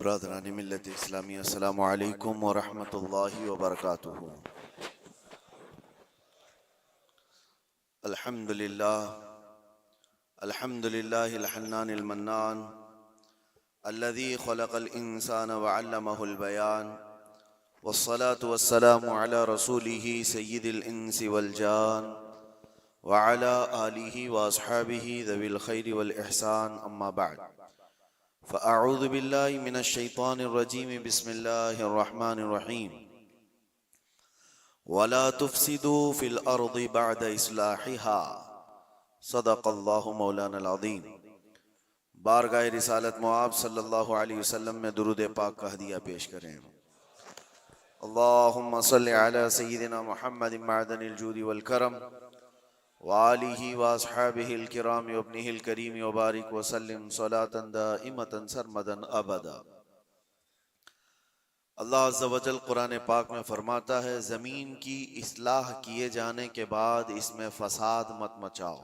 बरदरानी मिल्लत इस्लामी अस्सलामु अलैकुम व रहमतुल्लाहि व बरकातुहू। अल्हम्दुलिल्लाह अल्हम्दुलिल्लाहिल हन्नानिल मन्नान अल्लज़ी खलक़ल इंसान व अल्लमहुल बयान वस्सलातु वस्सलामु अला रसूलिही सय्यिदिल इंसी वल जान व अला आलिही व अस्हाबिही ज़विल खैरि वल इहसान अम्मा बअद फ़अऊज़ु बिल्लाहि मिनश शैतानिर रजीम बिस्मिल्लाहिर रहमानिर रहीम वला तुफ़सिदू फ़िल अर्ज़ि बअद इस्लाहिहा सदक़ल्लाहु मौलानल अज़ीम। बारगाह रिसालत मुआब सल्लल्लाहु अलैहि वसल्लम में दुरूद पाक का हदिया पेश करें। अल्लाहुम्मा सल्लि अला सय्यिदिना मुहम्मदिन मअदनिल जूदि वल करम व आलिहि व अस्हाबिहिल किराम व इब्निहिल करीम व बारिक व सल्लिम सलातन दाइमतन सरमदन अबदा। अल्लाह अज़्ज़ा व जल कुरान पाक में फरमाता है, ज़मीन की इस्लाह किए जाने के बाद इसमें फसाद मत मचाओ।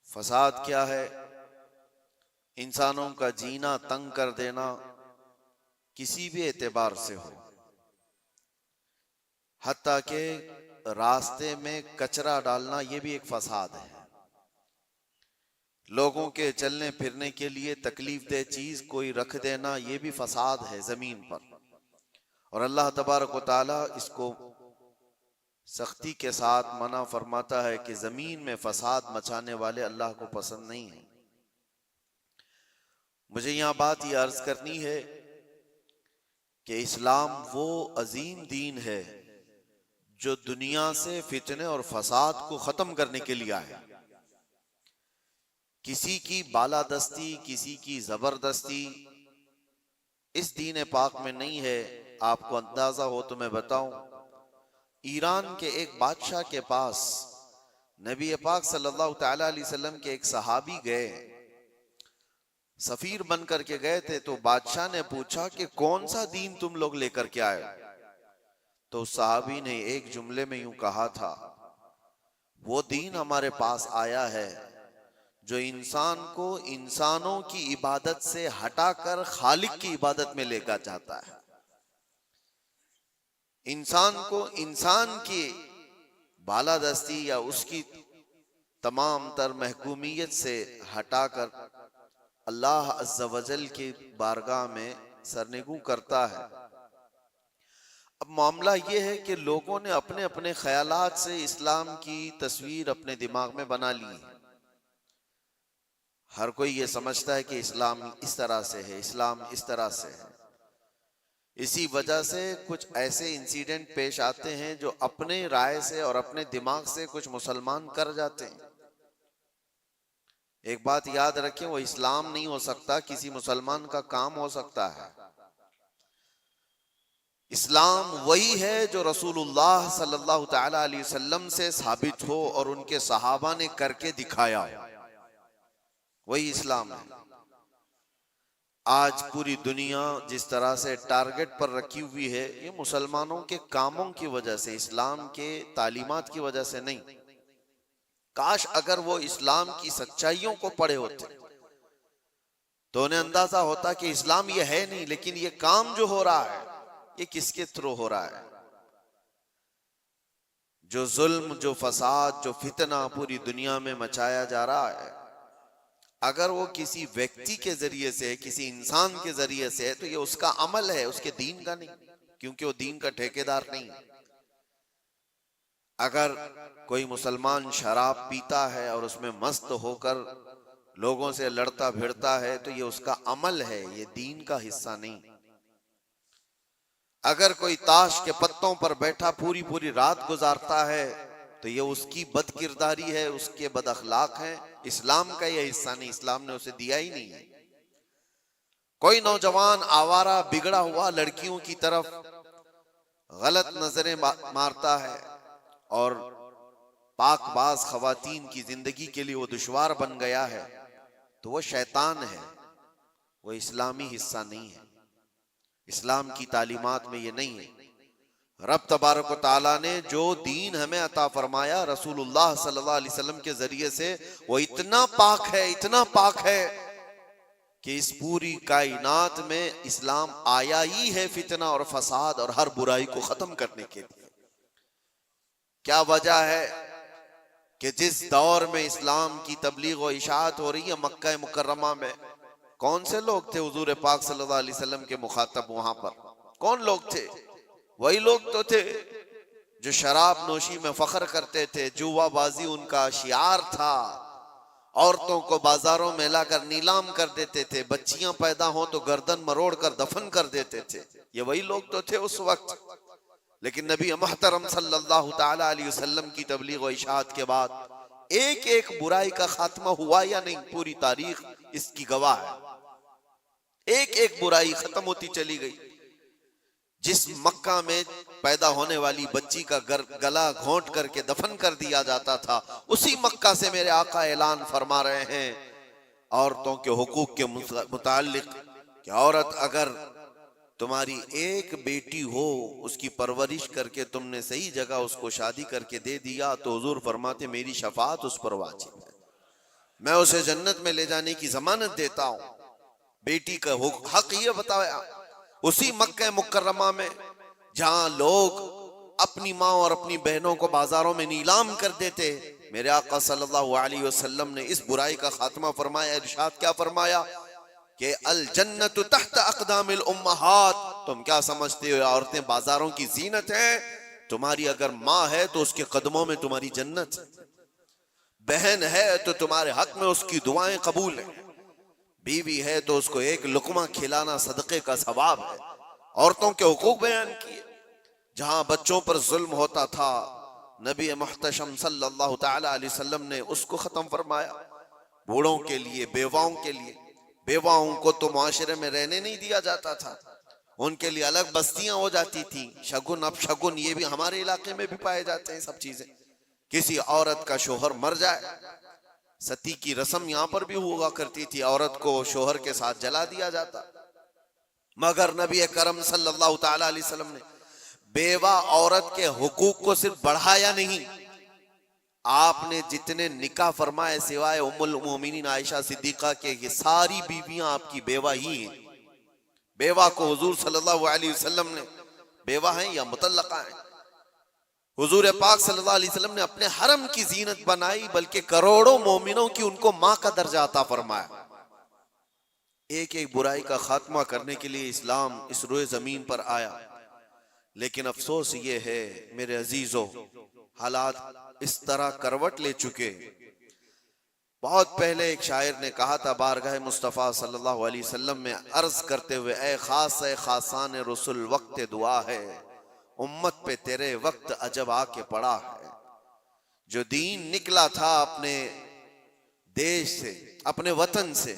फसाद क्या है? इंसानों का जीना तंग कर देना, किसी भी एतबार से हो, हत्ता के रास्ते में कचरा डालना ये भी एक फसाद है। लोगों के चलने फिरने के लिए तकलीफ दे चीज कोई रख देना ये भी फसाद है जमीन पर। और अल्लाह तबारक व तआला इसको सख्ती के साथ मना फरमाता है कि जमीन में फसाद मचाने वाले अल्लाह को पसंद नहीं है। मुझे यहां बात यह अर्ज करनी है कि इस्लाम वो अजीम दीन है जो दुनिया से फितने और फसाद को खत्म करने के लिए आया। किसी की बालादस्ती, किसी की जबरदस्ती इस दीन पाक में नहीं है। आपको अंदाजा हो तो मैं बताऊं, ईरान के एक बादशाह के पास नबी पाक सल्लल्लाहु तआला अलैहि वसल्लम के एक सहाबी गए, सफीर बन करके गए थे। तो बादशाह ने पूछा कि कौन सा दीन तुम लोग लेकर के आए? तो उस सहाबी ने एक जुमले में यूं कहा था, वो दीन हमारे पास आया है जो इंसान को इंसानों की इबादत से हटाकर खालिक की इबादत में लेकर जाता है। इंसान को इंसान की बालादस्ती या उसकी तमाम तर महकूमियत से हटाकर अल्लाह अज़्ज़ा वजल की बारगाह में सरनिगू करता है। अब मामला यह है कि लोगों ने अपने अपने ख्यालात से इस्लाम की तस्वीर अपने दिमाग में बना ली है। हर कोई ये समझता है कि इस्लाम इस तरह से है, इस्लाम इस तरह से है। इसी वजह से कुछ ऐसे इंसिडेंट पेश आते हैं जो अपने राय से और अपने दिमाग से कुछ मुसलमान कर जाते हैं। एक बात याद रखें, वो इस्लाम नहीं हो सकता, किसी मुसलमान का काम हो सकता है। इस्लाम वही है जो रसूलुल्लाह सल्लल्लाहु तआला अलैहि वसल्लम से साबित हो और उनके सहाबा ने करके दिखाया हो, वही इस्लाम है। आज पूरी दुनिया जिस तरह से टारगेट पर रखी हुई है, ये मुसलमानों के कामों की वजह से, इस्लाम के तालीमात की वजह से नहीं। काश अगर वो इस्लाम की सच्चाइयों को पढ़े होते तो उन्हें अंदाजा होता कि इस्लाम ये है नहीं, लेकिन ये काम जो हो रहा है ये किसके थ्रू हो रहा है। जो जुल्म, जो फसाद, जो फितना पूरी दुनिया में मचाया जा रहा है, अगर वो किसी व्यक्ति के जरिए से है, किसी इंसान के जरिए से है, तो ये उसका अमल है, उसके दीन का नहीं, क्योंकि वो दीन का ठेकेदार नहीं। अगर कोई मुसलमान शराब पीता है और उसमें मस्त होकर लोगों से लड़ता भिड़ता है, तो ये उसका अमल है, ये दीन का हिस्सा नहीं। अगर कोई ताश के पत्तों पर बैठा पूरी पूरी रात गुजारता है, तो ये उसकी बदकिरदारी है, उसके बद अखलाक है, इस्लाम का यह हिस्सा नहीं, इस्लाम ने उसे दिया ही नहीं है। कोई नौजवान आवारा बिगड़ा हुआ लड़कियों की तरफ गलत नजरें मारता है और पाकबाज खवातीन की जिंदगी के लिए वो दुश्वार बन गया है, तो वो शैतान है, वो इस्लामी हिस्सा नहीं है। इस्लाम की तालीमात में ये नहीं है। रब तबारक व तआला ने जो दीन हमें अता फरमाया रसूलुल्लाह सल्लल्लाहु अलैहि वसल्लम के जरिए से, वो इतना पाक है, इतना पाक है कि इस पूरी कायनात में इस्लाम आया ही है फितना और फसाद और हर बुराई को खत्म करने के लिए। क्या वजह है कि जिस दौर में इस्लाम की तबलीग और इशाअत हो रही है मक्का मुकर्रमा में, कौन से लोग थे हुजूर पाक सल्लल्लाहु अलैहि वसल्लम के मुखातब? वहां पर कौन लोग थे? वही लोग तो थे जो शराब नोशी में फख्र करते थे, जुआबाजी उनका शियार था, औरतों को बाजारों में लाकर नीलाम कर देते थे, बच्चियां पैदा हो तो गर्दन मरोड़ कर दफन कर देते थे। ये वही लोग तो थे उस वक्त। लेकिन नबी मुहतरम सल्लल्लाहु ताला अलैहि वसल्लम की तबलीग और इशाअत के बाद एक एक बुराई का खात्मा हुआ या नहीं, पूरी तारीख इसकी गवाह है। एक एक बुराई खत्म होती चली गई। जिस मक्का में पैदा होने वाली बच्ची का गला घोंट करके दफन कर दिया जाता था, उसी मक्का से मेरे आका ऐलान फरमा रहे हैं औरतों के हुकूक के मुताल्लिक कि औरत अगर तुम्हारी एक बेटी हो, उसकी परवरिश करके तुमने सही जगह उसको शादी करके दे दिया, तो हुजूर फरमाते मेरी शफाअत उस पर वाजिब है, मैं उसे जन्नत में ले जाने की जमानत देता हूं। बेटी का हक ये बताया उसी मक्का मुकर्रमा में जहां लोग अपनी माँ और अपनी बहनों को बाजारों में नीलाम कर देते, मेरे आका सल्लल्लाहु अलैहि वसल्लम ने इस बुराई का खात्मा फरमाया। इरशाद क्या फरमाया कि अल जन्नतु तहत अक़दामिल उम्महात। तुम क्या समझते हो औरतें बाजारों की जीनत हैं? तुम्हारी अगर माँ है तो उसके कदमों में तुम्हारी जन्नत है, बहन है तो तुम्हारे हक में उसकी दुआएं कबूल है, बीवी है तो उसको एक लुकमा खिलाना सदक़े का सवाब है। औरतों के हुकूक बयान किए। जहां बच्चों पर जुल्म होता था, नबी मुहतशम सल्लल्लाहु ताला अलैहि वसल्लम ने उसको खत्म फरमाया। बूढ़ों के लिए, बेवाओं के लिए, बेवाओं को तो मुआशरे में रहने नहीं दिया जाता था, उनके लिए अलग बस्तियां हो जाती थी। शगुन अब शगुन ये भी हमारे इलाके में भी पाए जाते हैं सब चीजें। किसी औरत का शोहर मर जाए, सती की रस्म यहां पर भी हुआ करती थी, औरत को शोहर के साथ जला दिया जाता। मगर नबी करम सल्लल्लाहु ताला अलैहि वसल्लम ने बेवा औरत के हुकूक को सिर्फ बढ़ाया नहीं, आपने जितने निकाह फरमाए सिवाय उम्मुल मोमिनीन आयशा सिद्दीका के, ये सारी बीवियां आपकी बेवा ही हैं। बेवा को हुजूर सल्लल्लाहु अलैहि वसल्लम ने बेवा हैं या मुतल्लका हैं, हुजूर पाक सल्लल्लाहु अलैहि वसल्लम ने अपने हरम की जीनत बनाई, बल्कि करोड़ों मोमिनों की उनको मां का दर्जा अता फरमाया। एक एक बुराई का खात्मा करने के लिए इस्लाम इस रोए जमीन पर आया। लेकिन अफसोस ये है मेरे अजीजों, हालात इस तरह करवट ले चुके। बहुत पहले एक शायर ने कहा था बारगाह मुस्तफ़ा सल्लल्लाहु अलैहि वसल्लम में अर्ज करते हुए, ए खासान रसूल वक्त दुआ है, उम्मत पे तेरे वक्त अजब आके पड़ा है। जो दीन निकला था अपने देश से, अपने वतन से,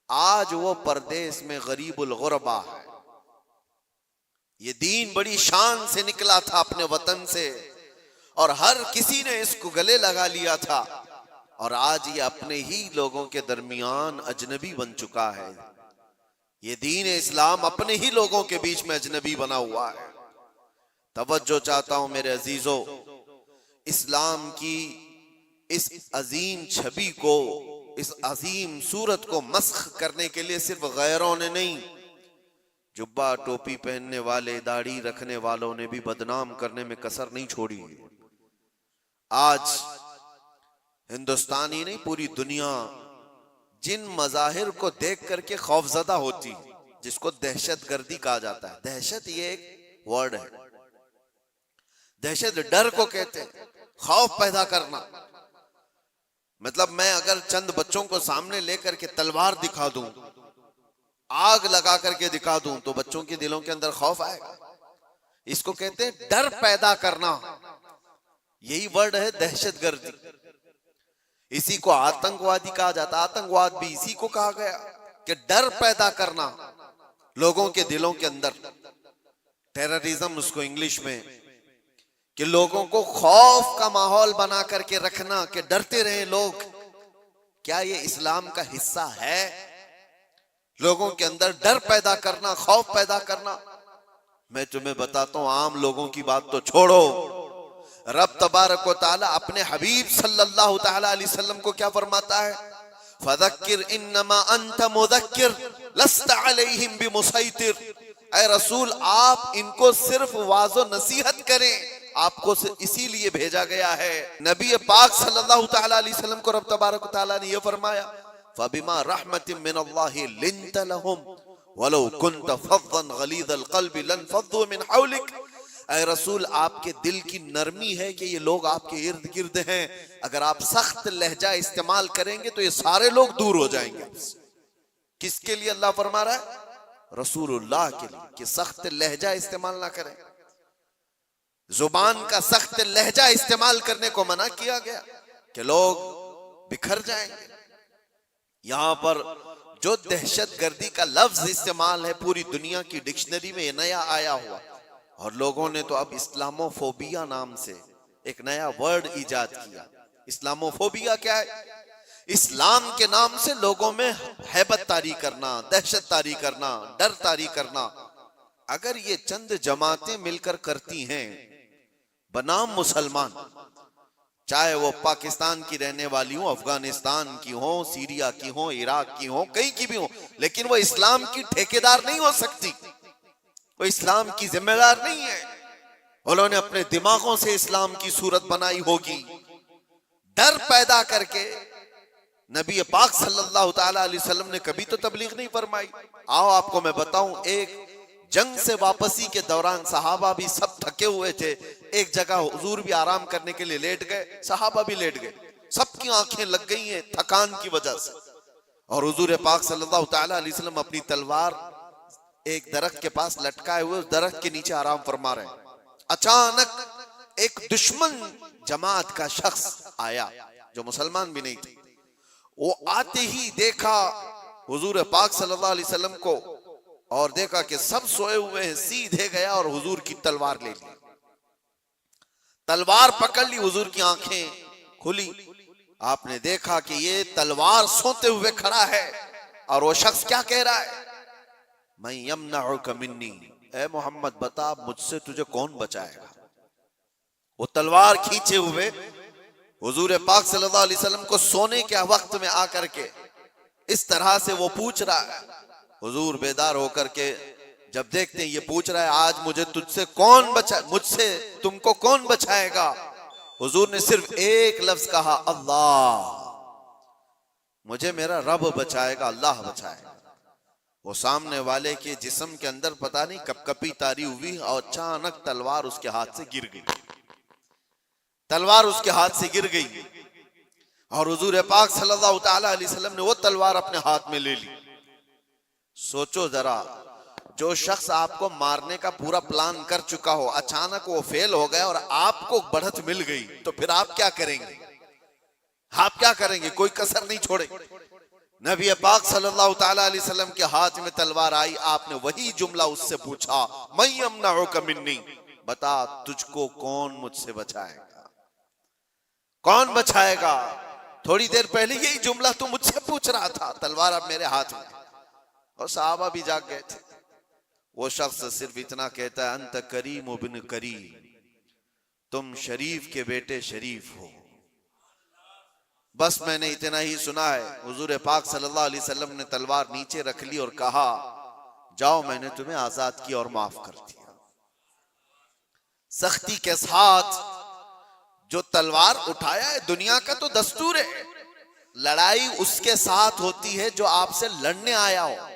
आज वो परदेश में गरीबुल गुरबा है। ये दीन बड़ी शान से निकला था अपने वतन से और हर किसी ने इसको गले लगा लिया था, और आज ये अपने ही लोगों के दरमियान अजनबी बन चुका है। ये दीन इस्लाम अपने ही लोगों के बीच में अजनबी बना हुआ है। तवज्जो चाहता हूं मेरे अजीजों, इस्लाम की इस अजीम छवि को, इस अजीम सूरत को मस्ख करने के लिए सिर्फ गैरों ने नहीं, जुब्बा टोपी पहनने वाले, दाढ़ी रखने वालों ने भी बदनाम करने में कसर नहीं छोड़ी है। आज हिंदुस्तान ही नहीं पूरी दुनिया जिन मजाहिर को देख करके खौफजदा होती, जिसको दहशत गर्दी कहा जाता है। दहशत ये एक वर्ड है, दहशत डर को कहते हैं, खौफ पैदा करना। मतलब मैं अगर चंद बच्चों को सामने लेकर के तलवार दिखा दूं, आग लगा करके दिखा दूं, तो बच्चों के दिलों के अंदर खौफ आएगा। इसको कहते हैं डर पैदा करना, यही वर्ड है दहशतगर्दी। इसी को आतंकवादी कहा जाता है, आतंकवाद भी इसी को कहा गया कि डर पैदा करना लोगों के दिलों के अंदर। टेररिज्म उसको इंग्लिश में, कि लोगों को खौफ का माहौल बना करके रखना, कि डरते रहे लोग। क्या ये इस्लाम का हिस्सा है? लोगों के अंदर डर पैदा करना, खौफ पैदा करना। मैं तुम्हें बताता हूं, आम लोगों की बात तो छोड़ो, रब तबारक व तआला अपने हबीब सल्लल्लाहु तआला अलैहि वसल्लम को क्या फरमाता है? फदक्किर इन्नमा अंत मुदक्किर लस्ता अलैहिम बिमुसैतिर। ऐ रसूल, आप इनको सिर्फ वाज़ो नसीहत करें, आपको इसीलिए भेजा गया है। नबी पाक सल्लल्लाहु तआला अलैहि वसल्लम को रब तबारक व तआला ने यह फरमाया, फबिमा रहमतिन मिनल्लाहि लिंत लहुम वलो कुंत फज़्ज़न गलीज़ल क़ल्बि लनफ़ज़्ज़ू मिन हौलिक। ऐ रसूल, आपके दिल की नरमी है कि ये लोग आपके इर्द गिर्द हैं, अगर आप सख्त लहजा इस्तेमाल करेंगे तो ये सारे लोग दूर हो जाएंगे। किसके लिए अल्लाह फरमा रहा है? रसूलुल्लाह के लिए, कि सख्त लहजा इस्तेमाल ना करें। जुबान का सख्त लहजा इस्तेमाल करने को मना किया गया कि लोग बिखर जाएंगे। यहां पर जो दहशतगर्दी का लफ्ज इस्तेमाल है, पूरी दुनिया की डिक्शनरी में नया आया हुआ, और लोगों ने तो अब इस्लामोफोबिया नाम से एक नया वर्ड इजाद किया। इस्लामोफोबिया क्या है? इस्लाम के नाम से लोगों में हैबत तारी करना, दहशत तारी करना, डर तारी करना। अगर ये चंद जमातें मिलकर करती हैं बनाम मुसलमान, चाहे वो पाकिस्तान की रहने वाली हो, अफगानिस्तान की हो, सीरिया की हो, इराक की हो, कहीं की भी हो, लेकिन वो इस्लाम की ठेकेदार नहीं हो सकती, वो इस्लाम की जिम्मेदार नहीं है। उन्होंने अपने दिमागों से इस्लाम की सूरत बनाई होगी, डर पैदा करके। नबी पाक सल्लल्लाहु तआला अलैहि वसल्लम ने कभी तो तबलीग नहीं फरमाई। आओ आपको मैं बताऊं, एक जंग से वापसी के दौरान सहाबा भी सब थके हुए थे, एक जगह हुजूर भी आराम करने के लिए लेट गए, सहाबा भी लेट गए, सबकी आंखें लग गई हैं थकान की वजह से। और हुजूर पाक सल्लल्लाहु तआला अलैहि वसल्लम अपनी तलवार एक दरख्त के पास लटकाए हुए उस दरख्त के नीचे आराम फरमा रहे हैं। अचानक एक दुश्मन जमात का शख्स आया जो मुसलमान भी नहीं थे। वो आते ही देखा हुजूर पाक सल्लल्लाहु अलैहि वसल्लम को और देखा कि सब सोए हुए हैं, सीधे गया और हुजूर की तलवार ले ली, तलवार पकड़ ली, हुजूर की आंखें खुली। आपने देखा कि ये तलवार सोते हुए खड़ा है और वो शख्स क्या कह रहा है? मैं यमनउका मिन्नी, ऐ मोहम्मद बता मुझसे तुझे कौन बचाएगा। वो तलवार खींचे हुए हुजूर पाक सल्लल्लाहु अलैहि वसल्लम को सोने के वक्त में आकर के इस तरह से वो पूछ रहा है। हुजूर बेदार होकर के जब देखते हैं ये पूछ रहा है, आज मुझे तुझसे कौन बचा, मुझसे तुमको कौन बचाएगा? हुजूर ने सिर्फ एक लफ्ज कहा, अल्लाह, मुझे मेरा रब बचाएगा, अल्लाह बचाएगा। वो सामने वाले के जिस्म के अंदर पता नहीं कपकपी तारी हुई और अचानक तलवार उसके हाथ से गिर गई, तलवार उसके हाथ से गिर गई और हुजूर पाक सल्लल्लाहु तआला अलैहि वसल्लम ने वो तलवार अपने हाथ में ले ली। सोचो जरा, जो शख्स आपको मारने का पूरा प्लान कर चुका हो, अचानक वो फेल हो गया और आपको बढ़त मिल गई, तो फिर आप क्या करेंगे? आप क्या करेंगे? कोई कसर नहीं छोड़े। नबी पाक सल्लल्लाहु तआला अलैहि वसल्लम के हाथ में तलवार आई, आपने वही जुमला उससे पूछा, मैं यमनउका मिन्नी, बता तुझको कौन मुझसे बचाएगा, कौन बचाएगा? थोड़ी देर पहले यही जुमला तू मुझसे पूछ रहा था, तलवार अब मेरे हाथ में। और सहाबा भी जाग गए थे। वो शख्स सिर्फ इतना कहता है, अंत करीम बिन करीम, तुम शरीफ के बेटे शरीफ हो। बस मैंने इतना ही सुना है। हुजूर पाक सल्लल्लाहु अलैहि वसल्लम ने तलवार नीचे रख ली और कहा, जाओ मैंने तुम्हें आजाद किया और माफ कर दिया। सख्ती के साथ जो तलवार उठाया है, दुनिया का तो दस्तूर है, लड़ाई उसके साथ होती है जो आपसे लड़ने आया हो।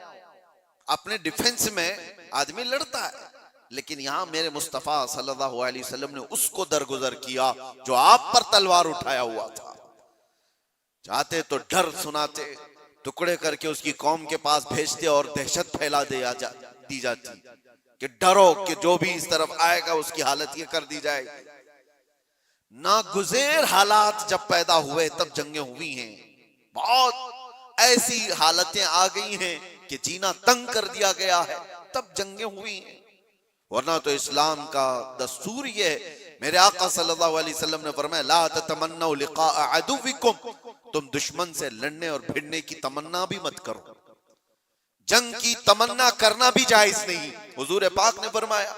अपने डिफेंस में आदमी लड़ता है, लेकिन यहां मेरे मुस्तफा सल्लल्लाहु अलैहि वसल्लम ने उसको दरगुजर किया जो आप पर तलवार उठाया हुआ था। चाहते तो डर सुनाते, टुकड़े करके उसकी कौम के पास भेजते और दहशत फैला दी जाती कि डरो कि जो भी इस तरफ आएगा उसकी हालत ये कर दी जाएगी। नागुज़ेर हालात जब पैदा हुए तब जंगें हुई हैं, बहुत ऐसी हालतें आ गई हैं कि जीना तंग कर दिया गया है, तब जंगें हुई हैं। वरना तो इस्लाम का दस्तूर ये है। मेरे आका सल्लल्लाहु अलैहि वसल्लम ने फरमाया, ला ततमन्नौ लिक़ा अदुविकुम, तुम दुश्मन से लड़ने और भिड़ने की तमन्ना भी मत करो। जंग की तमन्ना करना भी जायज नहीं। हुजूर पाक ने फरमाया,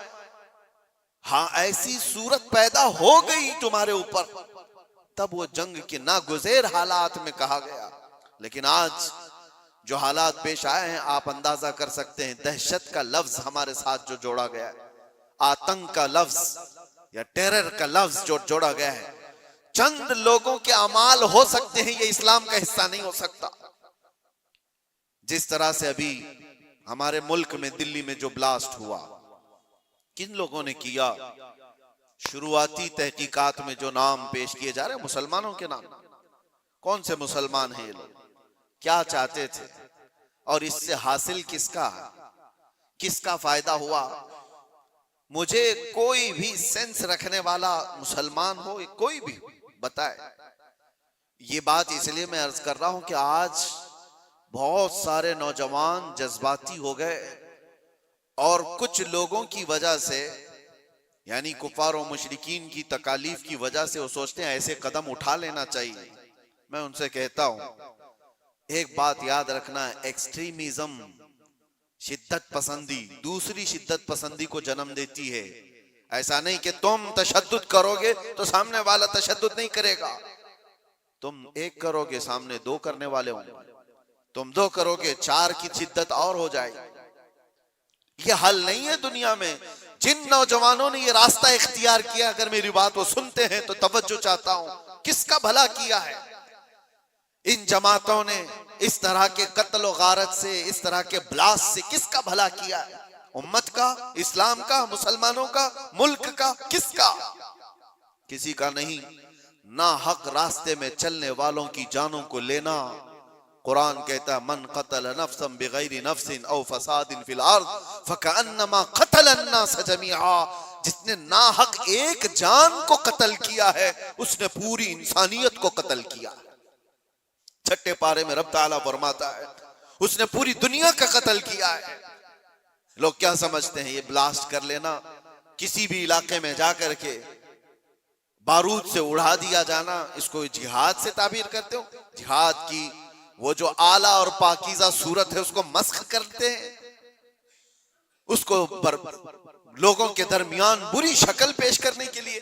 हाँ ऐसी सूरत पैदा हो गई तुम्हारे ऊपर, तब वो जंग के नागुज़ेर हालात में कहा गया, लेकिन आज जो हालात पेश आए हैं, आप अंदाजा कर सकते हैं। दहशत का लफ्ज हमारे साथ जो जोड़ा गया है, आतंक का लफ्ज या टेरर का लफ्ज जो जोड़ा गया है, चंद लोगों के अमाल हो सकते हैं, ये इस्लाम का हिस्सा नहीं हो सकता। जिस तरह से अभी हमारे मुल्क में दिल्ली में जो ब्लास्ट हुआ, किन लोगों ने किया? शुरुआती तहकीकात में जो नाम पेश किए जा रहे हैं मुसलमानों के नाम। कौन से मुसलमान हैं ये लोग? क्या चाहते थे और इससे हासिल किसका फायदा हुआ? मुझे कोई भी सेंस रखने वाला मुसलमान हो, कोई भी बताए। ये बात इसलिए मैं अर्ज कर रहा हूं कि आज बहुत सारे नौजवान जज्बाती हो गए और कुछ लोगों की वजह से, यानी कुफार और मुशरिकीन की तकालीफ की वजह से वो सोचते हैं ऐसे कदम उठा लेना चाहिए। मैं उनसे कहता हूं, एक बात याद रखना, एक्सट्रीमिज्म, शिद्दत पसंदी, दूसरी शिद्दत पसंदी को जन्म देती है। ऐसा नहीं कि तुम तशद्दुद करोगे तो सामने वाला तशद्दुद नहीं करेगा। तुम एक करोगे, सामने दो करने वाले होंगे। तुम दो करोगे, चार की शिद्दत और हो जाएगी। ये हल नहीं है दुनिया में। जिन नौजवानों ने ये रास्ता इख्तियार किया, अगर मेरी बात वो सुनते हैं तो तवज्जो चाहता हूं, किसका भला किया है? इन जमातों ने इस तरह के कत्ल और गारत से, इस तरह के ब्लास्ट से किसका भला किया है? उम्मत का, इस्लाम का, मुसलमानों का, मुल्क का, किसका? किसी का नहीं। ना हक रास्ते में चलने वालों की जानों को लेना। कुरान कहता है, मन कतल नफ्सन बिगैरि नफ्सिन औ फसादिन फिल अर्द फकअन्नमा कतल अन्नास जमीआ। जिसने ना हक एक जान को कत्ल किया है, उसने पूरी इंसानियत को कत्ल किया। छठे पारे में रब ताला फरमाता है, उसने पूरी दुनिया का कत्ल किया है। लोग क्या समझते हैं, ये ब्लास्ट कर लेना, किसी भी इलाके में जाकर के बारूद से उड़ा दिया जाना, इसको जिहाद से ताबीर करते हो? जिहाद की वो जो आला और पाकीज़ा सूरत है उसको मस्ख करते हैं, उसको लोगों के दरमियान बुरी शक्ल पेश करने के लिए।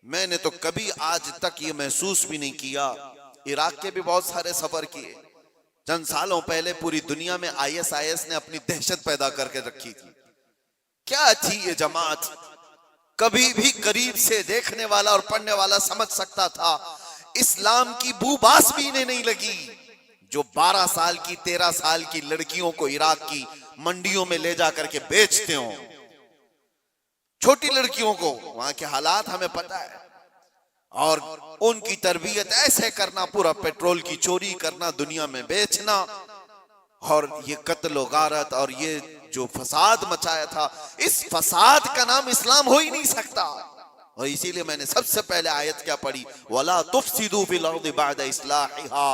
मैंने तो कभी आज तक ये महसूस भी नहीं किया। इराक के भी बहुत सारे सफर किए। चंद सालों पहले पूरी दुनिया में ISIS ने अपनी दहशत पैदा करके रखी थी। क्या थी ये जमात? कभी भी करीब से देखने वाला और पढ़ने वाला समझ सकता था, इस्लाम की बूबास भी इन्हें नहीं लगी। जो 12 साल की, 13 साल की लड़कियों को इराक की मंडियों में ले जाकर के बेचते हो, छोटी लड़कियों को, वहां के हालात हमें पता है, और उनकी तरबियत ऐसे करना, पूरा पेट्रोल की चोरी करना, दुनिया में बेचना, और ये कत्ल गारत और ये जो फसाद मचाया था, इस फसाद का नाम इस्लाम हो ही नहीं सकता। और इसीलिए मैंने सबसे पहले आयत क्या पढ़ी, वला तुफसिदू फिल अर्दि बअद इस्लाहिहा।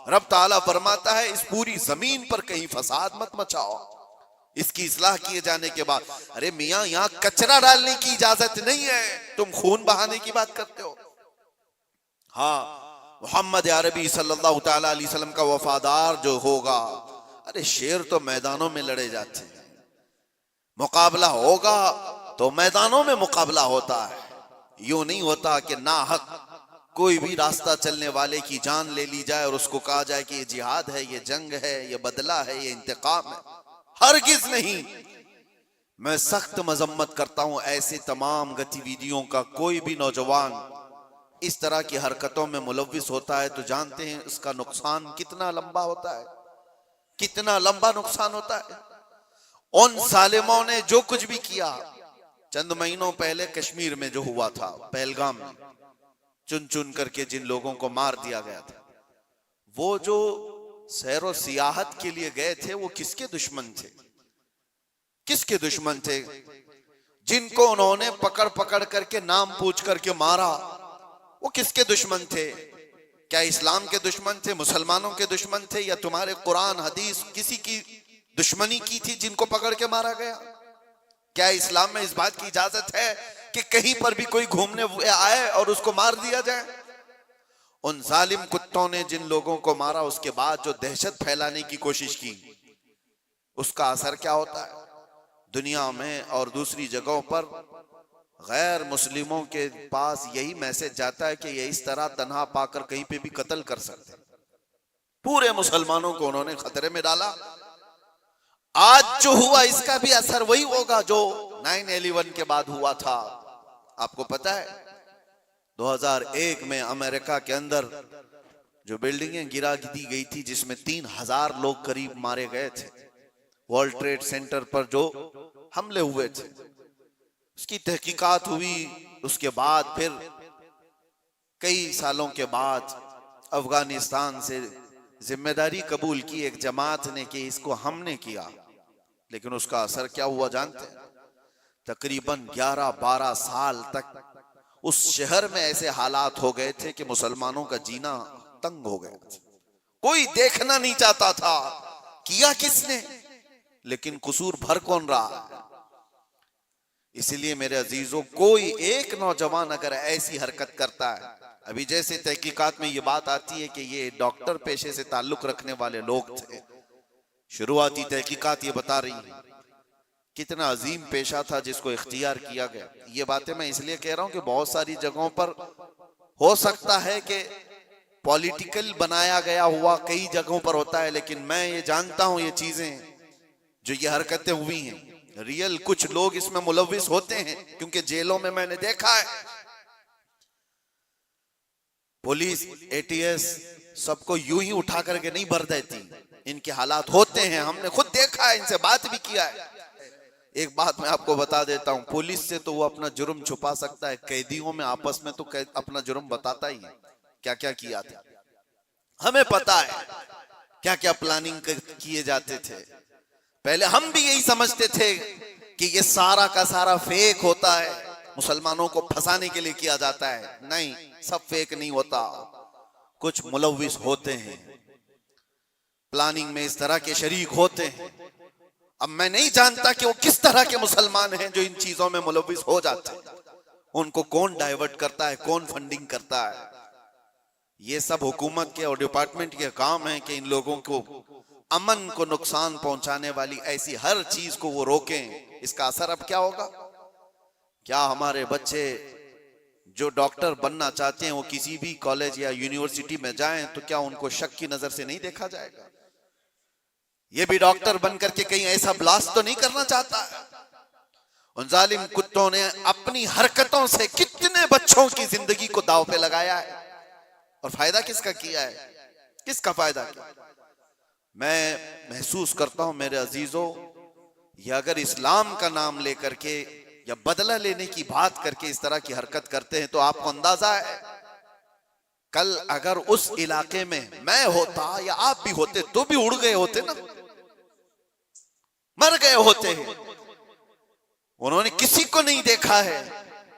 रब ताला फरमाता है, इस पूरी जमीन पर कहीं फसाद मत मचाओ इसकी इस्लाह किए जाने के बाद। अरे मियां, यहां कचरा डालने की इजाजत नहीं है, तुम खून बहाने की बात करते हो। हाँ, मोहम्मद अरबी सल्लल्लाहु तआला अलैहि वसल्लम का वफादार जो होगा, अरे शेर तो मैदानों में लड़े जाते हैं, मुकाबला होगा तो मैदानों में मुकाबला होता है। यूं नहीं होता कि ना हक कोई भी रास्ता चलने वाले की जान ले ली जाए और उसको कहा जाए कि ये जिहाद है, ये जंग है, ये बदला है, ये इंतकाम है। हरगिज नहीं। मैं सख्त मजम्मत करता हूं ऐसे तमाम गतिविधियों का। कोई भी नौजवान इस तरह की हरकतों में मुलव्विस होता है तो जानते हैं इसका नुकसान कितना लंबा होता है, कितना लंबा नुकसान होता है। उन सालिमों ने जो कुछ भी किया, चंद महीनों पहले कश्मीर में जो हुआ था, पहलगाम में चुन चुन करके जिन लोगों को मार दिया गया था, वो जो सैरो सियाहत के लिए गए थे, वो किसके दुश्मन थे? किसके दुश्मन थे? जिनको उन्होंने पकड़ पकड़ करके नाम पूछ करके मारा, वो किसके दुश्मन थे? क्या इस्लाम के दुश्मन थे, मुसलमानों के दुश्मन थे, या तुम्हारे कुरान हदीस किसी की दुश्मनी की थी जिनको पकड़ के मारा गया? क्या इस्लाम में इस बात की इजाजत है कि कहीं पर भी कोई घूमने आए और उसको मार दिया जाए? उन जालिम कुत्तों ने जिन लोगों को मारा, उसके बाद जो दहशत फैलाने की कोशिश की, उसका असर क्या होता है दुनिया में और दूसरी जगहों पर? गैर मुस्लिमों के पास यही मैसेज जाता है कि ये इस तरह तन्हा पाकर कहीं पे भी कत्ल कर सकते हैं। पूरे मुसलमानों को उन्होंने खतरे में डाला। आज जो हुआ इसका भी असर वही होगा जो 9/11 के बाद हुआ था। आपको पता है 2001 में अमेरिका के अंदर जो बिल्डिंगें गिरा दी गई थी जिसमें 3000 लोग करीब मारे गए थे, वर्ल्ड ट्रेड सेंटर पर जो हमले हुए थे, उसकी तहकीकात हुई। उसके बाद फिर कई सालों के बाद अफगानिस्तान से जिम्मेदारी कबूल की एक जमात ने कि इसको हमने किया, लेकिन उसका असर क्या हुआ जानते हैं? तकरीबन 11-12 साल तक उस शहर में ऐसे हालात हो गए थे कि मुसलमानों का जीना तंग हो गया था। कोई देखना नहीं चाहता था किया किसने, लेकिन कसूर भर कौन रहा है। इसलिए मेरे अजीजों, कोई एक नौजवान अगर ऐसी हरकत करता है, अभी जैसे तहकीकात में ये बात आती है कि ये डॉक्टर पेशे से ताल्लुक रखने वाले लोग थे, शुरुआती तहकीकात ये बता रही है कितना अजीम पेशा था जिसको इख्तियार किया गया। ये बातें मैं इसलिए कह रहा हूं कि बहुत सारी जगहों पर हो सकता है कि पॉलिटिकल बनाया गया हुआ कई जगहों पर होता है, लेकिन मैं ये जानता हूं ये चीजें जो ये हरकतें हुई हैं, रियल कुछ लोग इसमें मुलविस होते हैं, क्योंकि जेलों में मैंने देखा है पुलिस एटीएस सबको यूं ही उठा करके नहीं भर देती, इनके हालात होते हैं, हमने खुद देखा है, इनसे बात भी किया है। एक बात मैं आपको बता देता हूं, पुलिस से तो वो अपना जुर्म छुपा सकता है, कैदियों में आपस में तो अपना जुर्म बताता ही है, क्या क्या किया था हमें पता है, क्या क्या प्लानिंग किए जाते थे। पहले हम भी यही समझते थे कि ये सारा का सारा फेक होता है, मुसलमानों को फंसाने के लिए किया जाता है। नहीं, सब फेक नहीं होता, कुछ मुलविस होते हैं, प्लानिंग में इस तरह के शरीक होते हैं। अब मैं नहीं जानता कि वो किस तरह के मुसलमान हैं जो इन चीजों में मुलविस हो जाते हैं, उनको कौन डाइवर्ट करता है, कौन फंडिंग करता है। ये सब हुकूमत के और डिपार्टमेंट के काम है कि इन लोगों को अमन को नुकसान पहुंचाने वाली ऐसी हर चीज को वो रोकें। इसका असर अब क्या होगा? क्या हमारे बच्चे जो डॉक्टर बनना चाहते हैं वो किसी भी कॉलेज या यूनिवर्सिटी में जाएं तो क्या उनको शक की नजर से नहीं देखा जाएगा? ये भी डॉक्टर बनकर के कहीं ऐसा ब्लास्ट तो नहीं करना चाहता है? उन जालिम कुत्तों ने अपनी हरकतों से कितने बच्चों की जिंदगी को दांव पे लगाया है, और फायदा किसका किया है? किसका फायदा किया? मैं महसूस करता हूं मेरे अजीजों, ये अगर इस्लाम का नाम लेकर के या बदला लेने की बात करके इस तरह की हरकत करते हैं तो आपको अंदाजा है कल अगर उस इलाके में मैं होता या आप भी होते तो भी उड़ गए होते ना, मर गए होते हैं। उन्होंने किसी को नहीं देखा है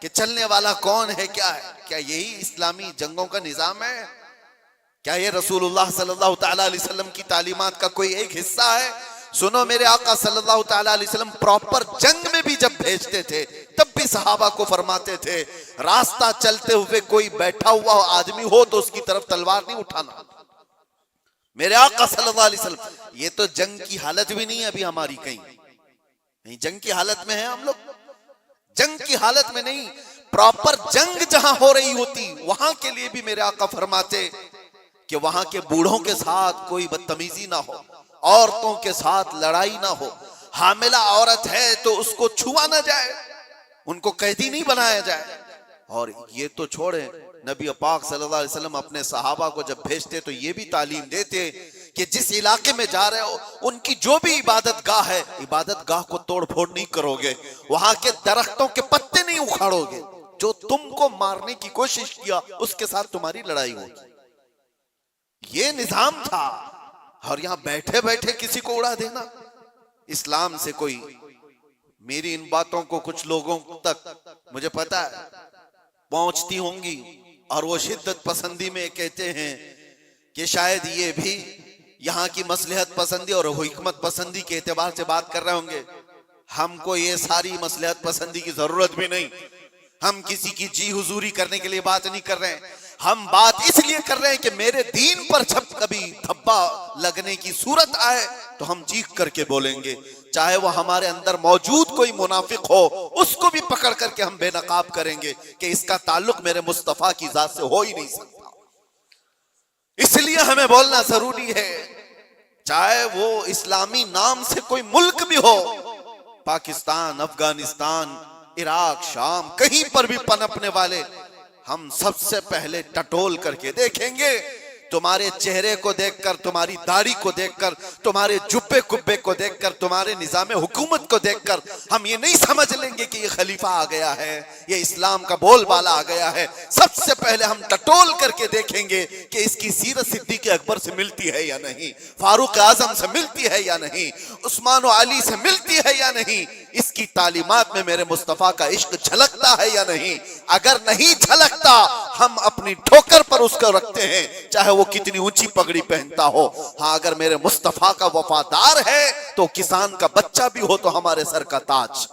कि चलने वाला कौन है, क्या है। क्या यही इस्लामी जंगों का निजाम है? क्या ये रसूलुल्लाह सल्लल्लाहु तआला अलैहि वसल्लम की तालीमात का कोई एक हिस्सा है? सुनो, मेरे आका सल्लल्लाहु तआला अलैहि वसल्लम प्रॉपर जंग में भी जब भेजते थे तब भी सहाबा को फरमाते थे, रास्ता चलते हुए कोई बैठा हुआ आदमी हो तो उसकी तरफ तलवार नहीं उठाना। मेरे आका सल्लल्लाहु अलैहि वसल्लम, ये तो जंग की हालत भी नहीं है अभी हमारी, कहीं जंग की हालत में है हम लोग? जंग की हालत में नहीं, प्रॉपर जंग जहां हो रही होती वहां के लिए भी मेरे आका फरमाते कि वहां के बूढ़ों के साथ कोई बदतमीजी ना हो, औरतों के साथ लड़ाई ना हो, हामिला औरत है तो उसको छुआ ना जाए, उनको कैदी नहीं बनाया जाए। और ये तो छोड़े, नबी पाक सल्लल्लाहु अलैहि वसल्लम अपने सहाबा को जब भेजते तो ये भी तालीम देते कि जिस इलाके में जा रहे हो उनकी जो भी इबादत गाह है, इबादत गाह को तोड़ फोड़ नहीं करोगे, वहां के दरख्तों के पत्ते नहीं उखाड़ोगे, जो तुमको मारने की कोशिश किया उसके साथ तुम्हारी लड़ाई होगी। ये निजाम था। और यहां बैठे बैठे किसी को उड़ा देना, इस्लाम से कोई, मेरी इन बातों को कुछ लोगों तक मुझे पता है पहुंचती होंगी और वो शिद्दत पसंदी में कहते हैं कि शायद ये भी यहाँ की मसलहत पसंदी और हिकमत पसंदी के एतबार से बात कर रहे होंगे। हमको ये सारी मसलहत पसंदी की जरूरत भी नहीं, हम किसी की जी हुजूरी करने के लिए बात नहीं कर रहे हैं। हम बात इसलिए कर रहे हैं कि मेरे दीन पर जब कभी धब्बा लगने की सूरत आए तो हम चीख करके बोलेंगे, चाहे वो हमारे अंदर मौजूद कोई मुनाफिक हो उसको भी पकड़ करके हम बेनकाब करेंगे कि इसका ताल्लुक मेरे मुस्तफा की जात से हो ही नहीं सकता। इसलिए हमें बोलना जरूरी है, चाहे वो इस्लामी नाम से कोई मुल्क भी हो, पाकिस्तान, अफगानिस्तान, इराक, शाम, कहीं पर भी पनपने वाले, हम सबसे पहले टटोल करके देखेंगे। तुम्हारे चेहरे को देखकर, तुम्हारी दाढ़ी को देखकर, तुम्हारे जुब्बे कुब्बे को देखकर, तुम्हारे निजाम हुकूमत को देखकर हम ये नहीं समझ लेंगे कि ये खलीफा आ गया है, ये इस्लाम का बोलबाला आ गया है। सबसे पहले हम टटोल करके देखेंगे कि इसकी सीरत सिद्दीक अकबर से मिलती है या नहीं, फारूक आजम से मिलती है या नहीं, उस्मान और अली से मिलती है या नहीं, इसकी तालीमात में मेरे मुस्तफा का इश्क झलकता है या नहीं। अगर नहीं झलकता, हम अपनी ठोकर पर उसको रखते हैं, चाहे वो कितनी ऊंची पगड़ी पहनता हो। हाँ, अगर मेरे मुस्तफा का वफादार है तो किसान का बच्चा भी हो तो हमारे सर का ताज।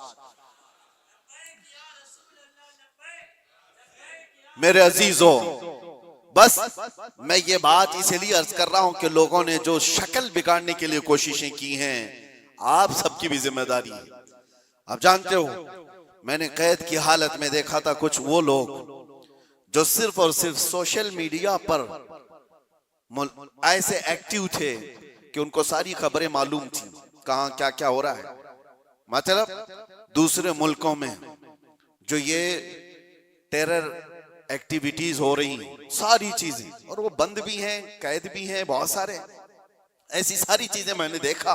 मेरे अजीजों, बस मैं ये बात इसलिए अर्ज कर रहा हूं कि लोगों ने जो शक्ल बिगाड़ने के लिए कोशिशें की हैं, आप सबकी भी जिम्मेदारी है। आप जानते हो, मैंने कैद की हालत में देखा था कुछ वो लोग जो सिर्फ और सिर्फ सोशल मीडिया पर ऐसे एक्टिव थे कि उनको सारी खबरें मालूम थी, कहां क्या क्या हो रहा है। मतलब दूसरे मुल्कों में जो ये टेरर एक्टिविटीज हो रही हैं, सारी चीजें, और वो बंद भी हैं, कैद भी हैं, बहुत सारे ऐसी सारी चीजें मैंने देखा।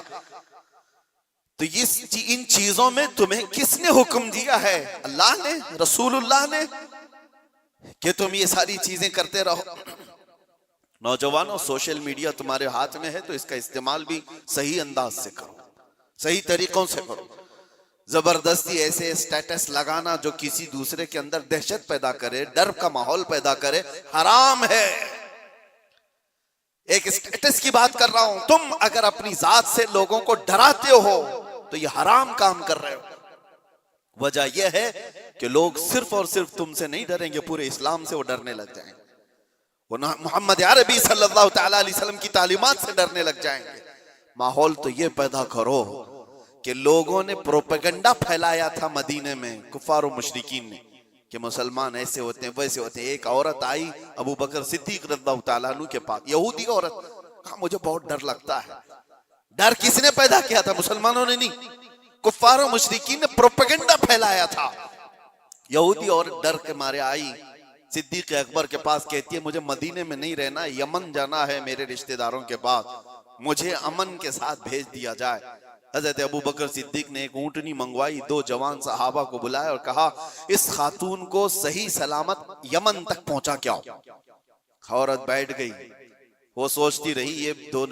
तो इन चीजों में तुम्हें किसने हुक्म दिया है? अल्लाह ने, रसूलुल्लाह ने, कि तुम ये सारी चीजें करते रहो। नौजवानों, सोशल मीडिया तुम्हारे हाथ में है तो इसका इस्तेमाल भी सही अंदाज से करो, सही तरीकों से करो। जबरदस्ती ऐसे स्टेटस लगाना जो किसी दूसरे के अंदर दहशत पैदा करे, डर का माहौल पैदा करे, हराम है। एक स्टेटस की बात कर रहा हूं। तुम अगर अपनी जात से लोगों को डराते हो तो ये हराम काम कर रहे हो। वजह यह है कि लोग सिर्फ और सिर्फ तुमसे नहीं डरेंगे, पूरे इस्लाम से वो डरने लग जाएंगे, वो मोहम्मद अरबी सल्लल्लाहु तआला अलैहि वसल्लम की तालीमात से डरने लग जाएंगे। माहौल तो ये पैदा करो कि लोगों ने प्रोपेगेंडा फैलाया था मदीने में, कुफार और मुशरिकीन ने, कि मुसलमान ऐसे होते हैं, वैसे होते हैं। एक औरत आई अबू बकर सिद्दीक रज़ियल्लाहु तआला अन्हु के पास, यहूदी औरत, कहा मुझे बहुत डर लगता है। डर किसने पैदा किया था? मुसलमानों ने नहीं, कुफार और मुशरिकीन ने प्रोपेगेंडा फैलाया था। यहूदी और डर के मारे आई सिद्दीक अकबर के पास, कहती है मुझे मदीने में नहीं रहना, यमन जाना है मेरे रिश्तेदारों के पास, मुझे अमन के साथ भेज दिया जाए। हजरत अबू बकर सिद्दीक ने एक ऊंटनी मंगवाई, 2 जवान सहाबा को बुलाया और कहा इस खातून को सही सलामत यमन तक पहुंचा के आओ। औरत बैठ गई, वो सोचती रही ये 2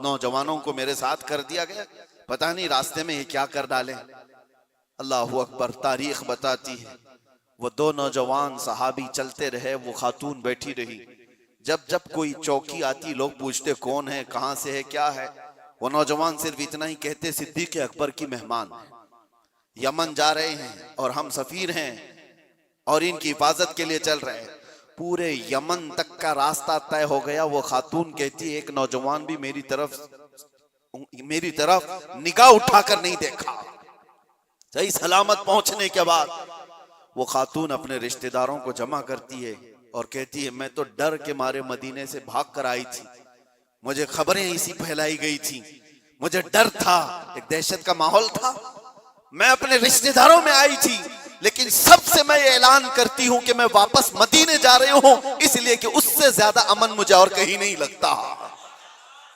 नौजवानों को मेरे साथ कर दिया गया, पता नहीं रास्ते में ये क्या कर डाले। अल्लाहु अकबर, तारीख बताती है वो 2 नौजवान सहाबी चलते रहे, वो खातून बैठी रही। जब जब कोई चौकी आती, लोग पूछते कौन है, कहां से है, क्या है, वो नौजवान सिर्फ इतना ही कहते सिद्दीक अकबर की मेहमान है, यमन जा रहे हैं और हम सफीर हैं और इनकी हिफाजत के लिए चल रहे हैं। पूरे यमन तक का रास्ता तय हो गया। वो खातून कहती एक नौजवान भी मेरी तरफ निगाह उठाकर नहीं देखा। सही सलामत पहुंचने के बाद वो खातून अपने रिश्तेदारों को जमा करती है और कहती है मैं तो डर के मारे मदीने से भाग कर आई थी, मुझे खबरें इसी फैलाई गई थी, मुझे डर था, एक दहशत का माहौल था, मैं अपने रिश्तेदारों में आई थी, लेकिन सबसे मैं ये ऐलान करती हूं कि मैं वापस मदीने जा रही हूं, इसलिए कि उससे ज्यादा अमन मुझे और कहीं नहीं लगता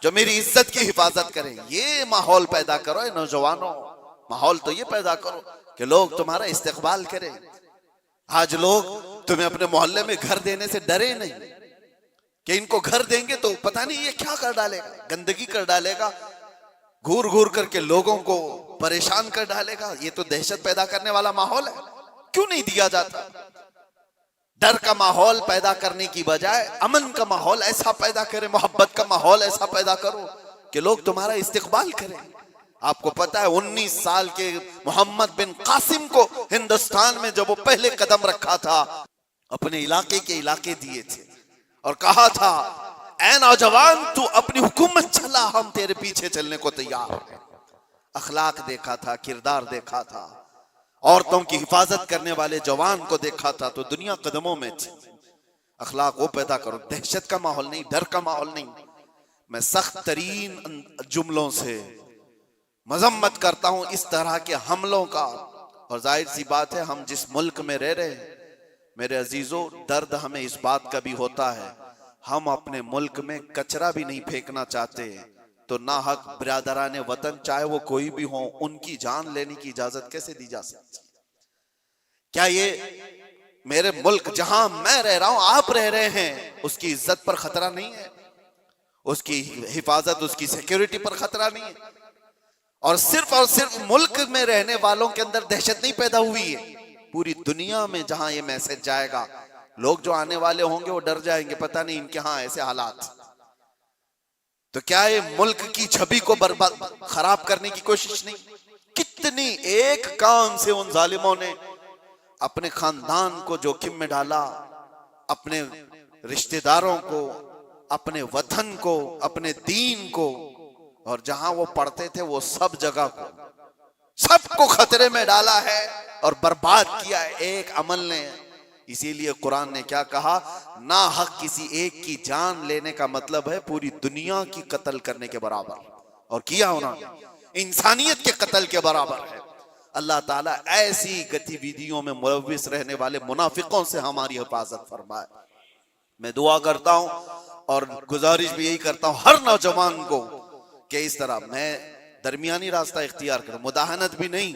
जो मेरी इज्जत की हिफाजत करे। ये माहौल पैदा करो नौजवानों, माहौल तो ये पैदा करो कि लोग तुम्हारा इस्तकबाल करें। आज लोग तुम्हें अपने मोहल्ले में घर देने से डरे नहीं कि इनको घर देंगे तो पता नहीं ये क्या कर डालेगा, गंदगी कर डालेगा, घूर घूर करके लोगों को परेशान कर डालेगा। ये तो दहशत पैदा करने वाला माहौल है, क्यों नहीं दिया जाता? डर का माहौल पैदा करने की बजाय अमन का माहौल ऐसा पैदा करें, मोहब्बत का माहौल ऐसा पैदा करो कि लोग तुम्हारा इस्तकबाल करें। आपको पता है 19 साल के मोहम्मद बिन कासिम को हिंदुस्तान में जब वो पहले कदम रखा था, अपने इलाके के इलाके दिए थे और कहा था ऐ नौजवान तू अपनी हुकूमत चला, हम तेरे पीछे चलने को तैयार हैं। अखलाक देखा था, किरदार देखा था, औरतों की हिफाजत करने वाले जवान को देखा था तो दुनिया कदमों में थी। अखलाक वो पैदा करो, दहशत का माहौल नहीं, डर का माहौल नहीं। मैं सख्त तरीन जुमलों से मजम्मत करता हूं इस तरह के हमलों का। और जाहिर सी बात है, हम जिस मुल्क में रह रहे हैं मेरे अजीजों, दर्द हमें इस बात का भी होता है, हम अपने मुल्क में कचरा भी नहीं फेंकना चाहते, तो ना हक बिरादराने वतन चाहे वो कोई भी हो, उनकी जान लेने की इजाजत कैसे दी जा सकती? क्या ये मेरे मुल्क जहां मैं रह रहा हूं, आप रह रहे हैं, उसकी इज्जत पर खतरा नहीं है? उसकी हिफाजत, उसकी सिक्योरिटी पर खतरा नहीं है? और सिर्फ मुल्क में रहने वालों के अंदर दहशत नहीं पैदा हुई है, पूरी दुनिया में जहां ये मैसेज जाएगा, लोग जो आने वाले होंगे वो डर जाएंगे, पता नहीं इनके यहां ऐसे हालात। तो क्या ये मुल्क की छवि को बर्बाद खराब करने की कोशिश नहीं? कितनी एक काम से उन जालिमों ने अपने खानदान को जोखिम में डाला, अपने रिश्तेदारों को, अपने वतन को, अपने दीन को, और जहां वो पढ़ते थे वो सब जगह को, सबको खतरे में डाला है और बर्बाद किया है एक अमल ने। इसीलिए कुरान ने क्या कहा, ना हक किसी एक की जान लेने का मतलब है पूरी दुनिया की कत्ल करने के बराबर, और किया उन्होंने इंसानियत के कत्ल के बराबर है। अल्लाह ताला ऐसी गतिविधियों में मुलव्विस रहने वाले मुनाफिकों से हमारी हिफाजत फरमाए। मैं दुआ करता हूं और गुजारिश भी यही करता हूं हर नौजवान को कि इस तरह मैं दरमियानी रास्ता इख्तियार करूं, मुदाहनत भी नहीं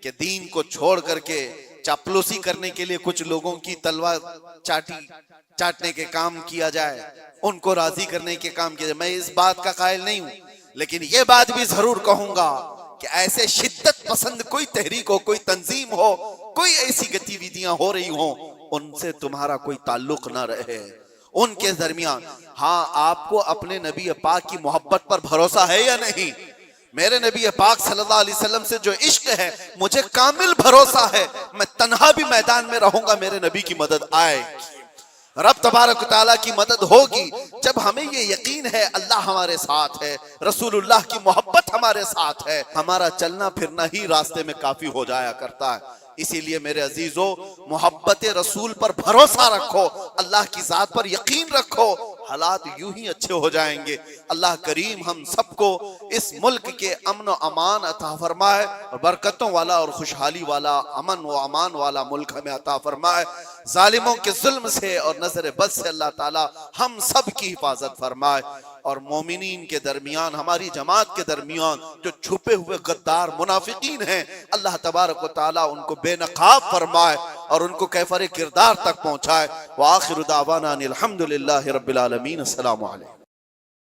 कि दीन को छोड़ करके चापलूसी करने के लिए कुछ लोगों की तलवार चाटने के काम किया जाए, उनको राजी करने के काम किया जाए, मैं इस बात का कायल नहीं हूं। लेकिन यह बात भी जरूर कहूंगा कि ऐसे शिद्दत पसंद कोई तहरीक हो, कोई तंजीम हो, कोई ऐसी गतिविधियां हो रही हो, उनसे तुम्हारा कोई ताल्लुक ना रहे, उनके दरमियान। हाँ, आपको अपने नबी पाक की मोहब्बत पर भरोसा है या नहीं? मेरे नबी पाक सल्लल्लाहु अलैहि वसल्लम से जो इश्क है, मुझे कामिल भरोसा है, मैं तन्हा भी मैदान में रहूंगा, मेरे नबी की मदद आएगी, रब तबारक तआला की मदद होगी। जब हमें ये यकीन है अल्लाह हमारे साथ है, रसूलुल्लाह की मोहब्बत हमारे साथ है, हमारा चलना फिरना ही रास्ते में काफी हो जाया करता है। इसीलिए मेरे अजीजों, मोहब्बत रसूल पर भरोसा रखो, अल्लाह की जात पर यकीन रखो, हालात यूं ही अच्छे हो जाएंगे। अल्लाह करीम हम सबको इस मुल्क के अमन व अमान अता फरमाए, और बरकतों वाला और खुशहाली वाला, अमन व अमान वाला मुल्क हमें अता फरमाए। जालिमों के जुल्म से और नजर बद से अल्लाह ताला हम सब की हिफाजत फरमाए, और मोमिनीन के दरमियान, हमारी जमात के दरमियान जो छुपे हुए गद्दार मुनाफिकीन हैं, अल्लाह तबारक व तआला उनको बेनकाब फरमाए और उनको कैफर किरदार तक पहुंचाए। व आखिरु दावाना अनिल हम्दुलिल्लाहि रब्बिल आलमीन। अस्सलामु अलैकुम।